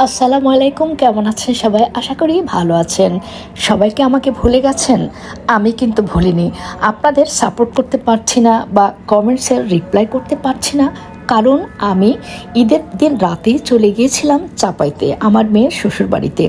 আসসালামু আলাইকুম, কেমন আছেন সবাই? আশা করি ভালো আছেন। সবাইকে আমাকে ভুলে গেছেন? আমি কিন্তু ভুলিনি। আপনাদের সাপোর্ট করতে পারছি না বা কমেন্টসের রিপ্লাই করতে পারছি না, কারণ আমি ঈদের দিন রাতেই চলে গিয়েছিলাম চাপাইতে, আমার মেয়ের শ্বশুর বাড়িতে।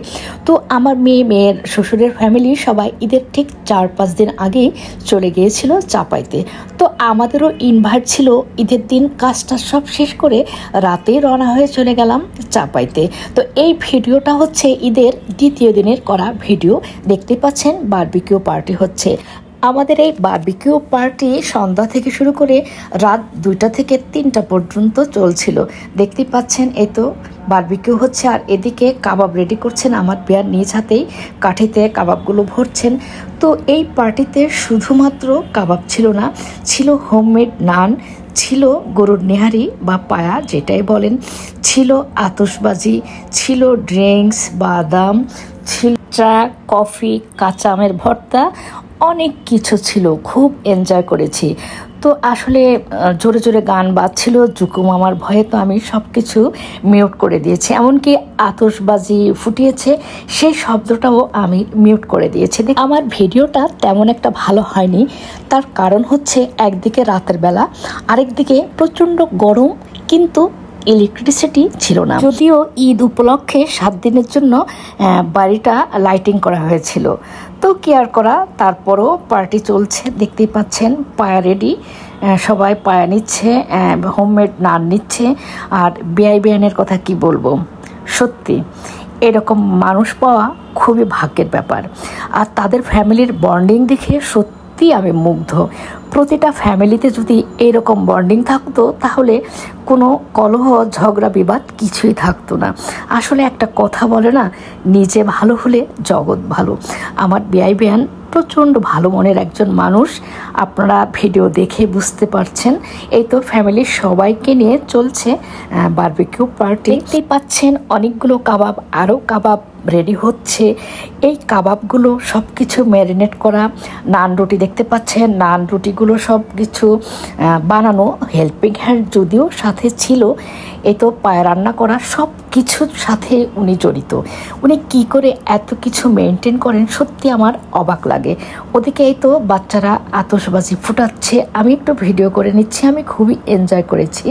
তো আমার মেয়ের শ্বশুরের ফ্যামিলি সবাই ঈদের ঠিক 4-5 দিন আগেই চলে গিয়েছিল চাপাইতে। তো আমাদেরও ইনভাইট ছিল। ঈদের দিন কাজটা সব শেষ করে রাতেই রওনা হয়ে চলে গেলাম চাপাইতে। তো এই ভিডিওটা হচ্ছে ঈদের দ্বিতীয় দিনের করা ভিডিও। দেখতে পাচ্ছেন বারবিকিউ পার্টি হচ্ছে। আমাদের এই বারবিকিউ পার্টি সন্ধ্যা থেকে শুরু করে রাত 2টা থেকে 3টা পর্যন্ত চলছিল। দেখতেই পাচ্ছেন, এই তো বারবিকিউ হচ্ছে, আর এদিকে কাবাব রেডি করছেন আমার বিয়ার নিজ হাতেই কাঠিতে কাবাবগুলো ভরছেন। তো এই পার্টিতে শুধুমাত্র কাবাব ছিল না, ছিল হোমমেড নান, ছিল গরুর নেহারি বা পায়া যেটাই বলেন, ছিল আতশবাজি, ছিল ড্রিঙ্কস, বাদাম, ছিল চা, কফি, কাঁচা আমের ভর্তা, অনেক কিছু ছিল। খুব এনজয় করেছি। তো আসলে জোরে জোরে গান বাজছিল, জুকু মামার ভয়ে তো আমি সব কিছু মিউট করে দিয়েছি। এমনকি আতশবাজি ফুটিয়েছে সেই শব্দটাও আমি মিউট করে দিয়েছি। আমার ভিডিওটা তেমন একটা ভালো হয়নি, তার কারণ হচ্ছে একদিকে রাতের বেলা, আরেকদিকে প্রচণ্ড গরম, কিন্তু ইলেকট্রিসিটি ছিল না। যদিও ঈদ উপলক্ষে 7 দিনের জন্য বাড়িটা লাইটিং করা হয়েছিল, তো কি আর করা, তারপরও পার্টি চলছে। দেখতেই পাচ্ছেন পায়া রেডি, সবাই পায়া নিচ্ছে, হোমমেড নান নিচ্ছে। আর বিয়ানের কথা কি বলবো, সত্যি এরকম মানুষ পাওয়া খুবই ভাগ্যের ব্যাপার। আর তাদের ফ্যামিলির বন্ডিং দেখে সত্যি আমি মুগ্ধ। প্রতিটা ফ্যামিলিতে যদি এরকম বন্ডিং থাকতো তাহলে কোনো কলহ, ঝগড়া, বিবাদ কিছুই থাকতো না। আসলে একটা কথা বলে না, নিজে ভালো হলে জগৎ ভালো। আমার বিয়ান প্রচণ্ড ভালো মনের একজন মানুষ, আপনারা ভিডিও দেখে বুঝতে পারছেন। এই তো ফ্যামিলির সবাইকে নিয়ে চলছে বারবিকিউ পার্টি। দেখতেই পাচ্ছেন অনেকগুলো কাবাব, আরও কাবাব রেডি হচ্ছে। এই কাবাবগুলো সব কিছু ম্যারিনেট করা। নান রুটি দেখতে পাচ্ছেন, নান রুটিগুলো সব কিছু বানানো, হেল্পিং হ্যান্ড যদিও সাথে ছিল। এই তো পায়ে রান্না করা, সব কিছুর সাথে উনি জড়িত। উনি কি করে এত কিছু মেনটেন করেন সত্যি আমার অবাক লাগে। ওদিকে এই তো বাচ্চারা আতশবাজি ফুটাচ্ছে, আমি একটু ভিডিও করে নিচ্ছি। আমি খুবই এনজয় করেছি,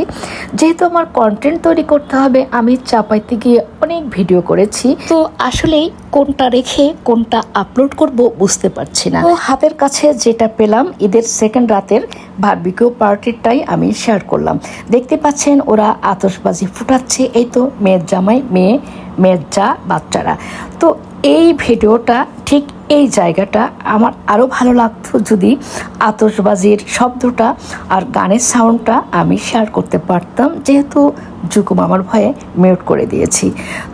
যেহেতু আমার কন্টেন্ট তৈরি করতে হবে। আমি চাপাইতে গিয়ে অনেক ভিডিও করেছি, তো আসলেই কোনটা রেখে কোনটা আপলোড করব বুঝতে পারছি না। তো হাতের কাছে যেটা পেলাম ঈদের সেকেন্ড রাতের বারবিকিউ পার্টিটাই আমি শেয়ার করলাম। দেখতে পাচ্ছেন ওরা আতশবাজি ফুটাচ্ছে। এই তো মেয়ের জামাই, মেয়ের যা, বাচ্চারা। তো এই ভিডিওটা ঠিক এই জায়গাটা আমার আরও ভালো লাগতো যদি আতশবাজির শব্দটা আর গানের সাউন্ডটা আমি শেয়ার করতে পারতাম, যেহেতু জুকুম আমার ভয়ে মিউট করে দিয়েছি।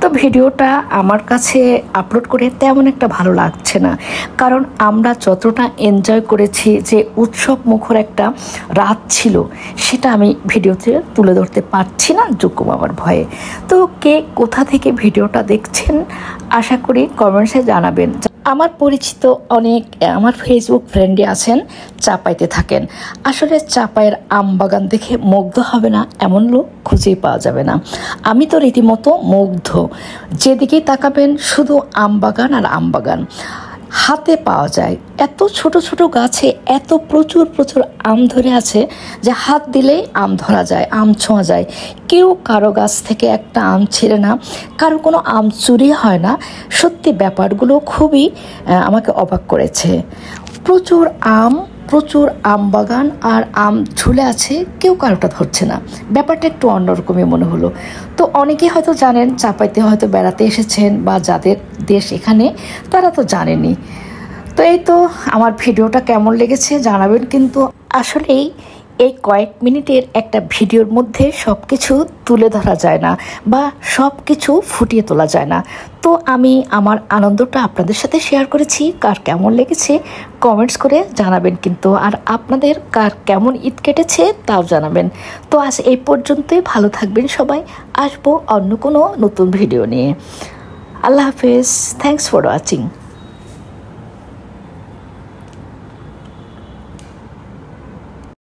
তো ভিডিওটা আমার কাছে আপলোড করে তেমন একটা ভালো লাগছে না, কারণ আমরা যতটা এনজয় করেছি, যে উৎসব মুখর একটা রাত ছিল, সেটা আমি ভিডিওতে তুলে ধরতে পারছি না জুকুম আমার ভয়ে। তো কে কোথা থেকে ভিডিওটা দেখছেন আশা করি কমেন্টসে জানাবেন। আমার পরিচিত অনেক আমার ফেসবুক ফ্রেন্ডই আছেন চাপাইতে থাকেন। আসলে চাপাইয়ের আম বাগান দেখে মুগ্ধ হবে না এমন লোক খুঁজেই পাওয়া যাবে না। আমি তো রীতিমতো মুগ্ধ, যেদিকেই তাকাবেন শুধু আম বাগান আর আম বাগান। হাতে পাওয়া যায় এত ছোট ছোট গাছে এত প্রচুর প্রচুর আম ধরে আছে যে হাত দিলেই আম ধরা যায়, আম ছোঁয়া যায়। কেউ কারো গাছ থেকে একটা আম ছিঁড়ে না, কারো কোনো আম চুরি হয় না। সত্যি ব্যাপারগুলো খুবই আমাকে অবাক করেছে। প্রচুর আম, প্রচুর আম বাগান, আর আম ঝুলে আছে, কেউ কারোটা ধরছে না। ব্যাপারটা একটু অন্যরকমই মনে হলো। তো অনেকে হয়তো জানেন, চাপাইতে হয়তো বেড়াতে এসেছেন, বা যাদের দেশ এখানে তারা তো জানেনই। তো এই তো আমার ভিডিওটা কেমন লেগেছে জানাবেন। কিন্তু আসলেই এই কয়েক মিনিটের একটা ভিডিওর মধ্যে সব কিছু তুলে ধরা যায় না, বা সব কিছু ফুটিয়ে তোলা যায় না। তো আমি আমার আনন্দটা আপনাদের সাথে শেয়ার করেছি। কার কেমন লেগেছে কমেন্টস করে জানাবেন কিন্তু, আর আপনাদের কার কেমন ঈদ কেটেছে তাও জানাবেন। তো আজ এই পর্যন্তই, ভালো থাকবেন সবাই। আসবো অন্য কোনো নতুন ভিডিও নিয়ে। আল্লাহ হাফেজ, থ্যাংকস ফর ওয়াচিং।